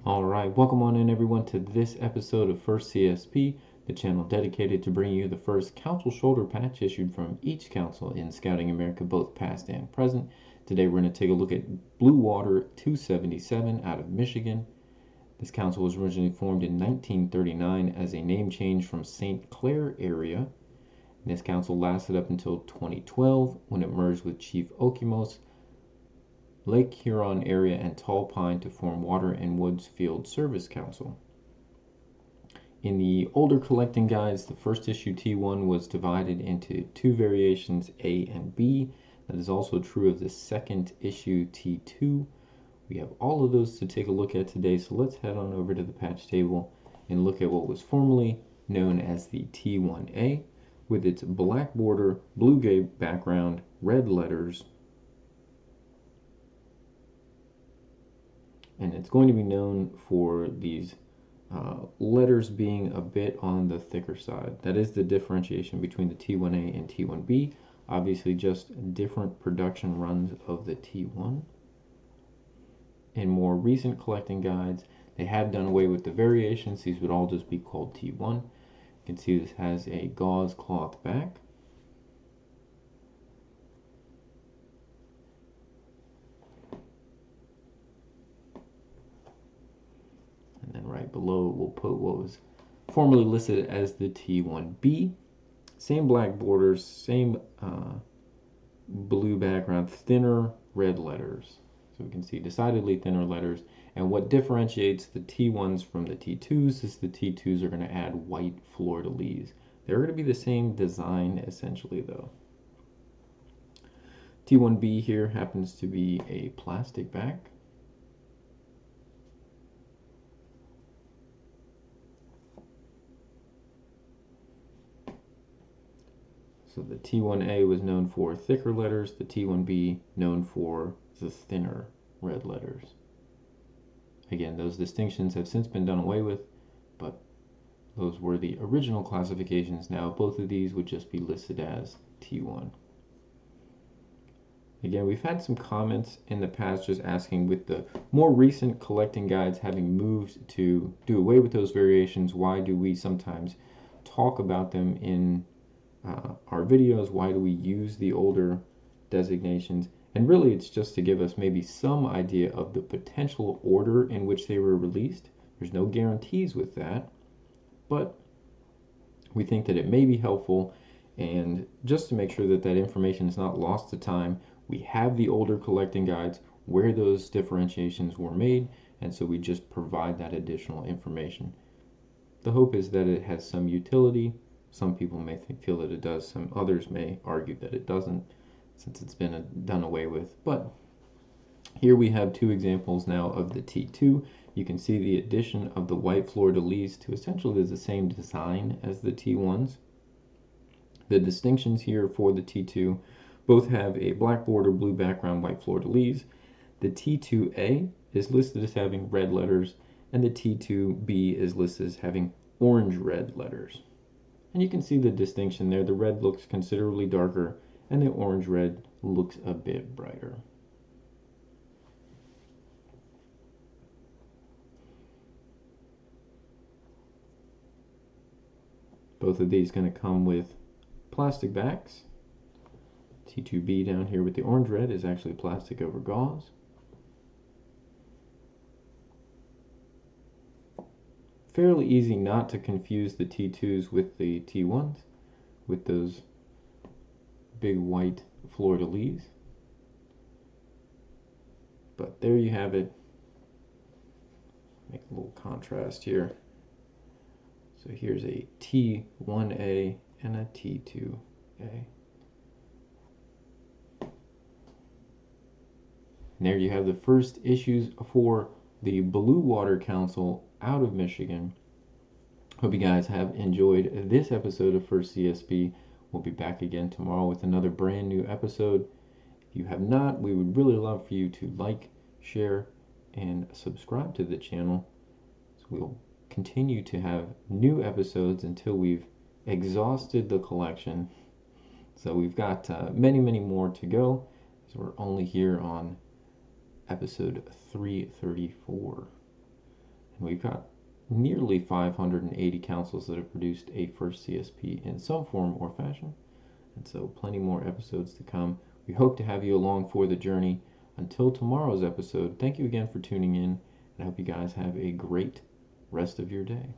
Alright, welcome on in everyone to this episode of First CSP, the channel dedicated to bringing you the first council shoulder patch issued from each council in Scouting America, both past and present. Today we're going to take a look at Blue Water 277 out of Michigan. This council was originally formed in 1939 as a name change from St. Clair area. And this council lasted up until 2012 when it merged with Chief Okemos, Lake Huron area, and Tall Pine to form Water and Woods Field Service Council. In the older collecting guides, the first issue T1 was divided into two variations, A and B. That is also true of the second issue T2. We have all of those to take a look at today, so let's head on over to the patch table and look at what was formerly known as the T1A, with its black border, blue gray background, red letters, and it's going to be known for these letters being a bit on the thicker side. That is the differentiation between the T1A and T1B. Obviously just different production runs of the T1. In more recent collecting guides, they have done away with the variations. These would all just be called T1. You can see this has a gauze cloth back. And then right below we'll put what was formerly listed as the T1B. Same black borders, same blue background, thinner red letters. So we can see decidedly thinner letters. And what differentiates the T1s from the T2s is the T2s are going to add white fleur-de-lis. They're going to be the same design essentially though. T1B here happens to be a plastic back. So the T1A was known for thicker letters, the T1B known for the thinner red letters. Again, those distinctions have since been done away with, but those were the original classifications. Now both of these would just be listed as T1. Again, we've had some comments in the past just asking, with the more recent collecting guides having moved to do away with those variations, why do we sometimes talk about them in our videos? Why do we use the older designations? And really it's just to give us maybe some idea of the potential order in which they were released. There's no guarantees with that, but we think that it may be helpful. And just to make sure that that information is not lost to time, we have the older collecting guides where those differentiations were made, and so we just provide that additional information. The hope is that it has some utility. Some people may feel that it does, some others may argue that it doesn't, since it's been done away with. But here we have two examples now of the T2. You can see the addition of the white fleur-de-lis to essentially the same design as the T1s. The distinctions here for the T2 both have a black border, blue background, white fleur-de-lis. The T2A is listed as having red letters, and the T2B is listed as having orange red letters. And you can see the distinction there. The red looks considerably darker and the orange red looks a bit brighter. Both of these going to come with plastic backs. T2B down here with the orange red is actually plastic over gauze. Fairly easy not to confuse the T2s with the T1s, with those big white fleur-de-lis. But there you have it. Make a little contrast here. So here's a T1A and a T2A. And there you have the first issues for the Blue Water Council out of Michigan. Hope you guys have enjoyed this episode of First CSP. We'll be back again tomorrow with another brand new episode. If you have not, we would really love for you to like, share, and subscribe to the channel. So we'll continue to have new episodes until we've exhausted the collection. So we've got many more to go. So we're only here on episode 334. we've got nearly 580 councils that have produced a first CSP in some form or fashion. And so plenty more episodes to come. We hope to have you along for the journey. Until tomorrow's episode, thank you again for tuning in, and I hope you guys have a great rest of your day.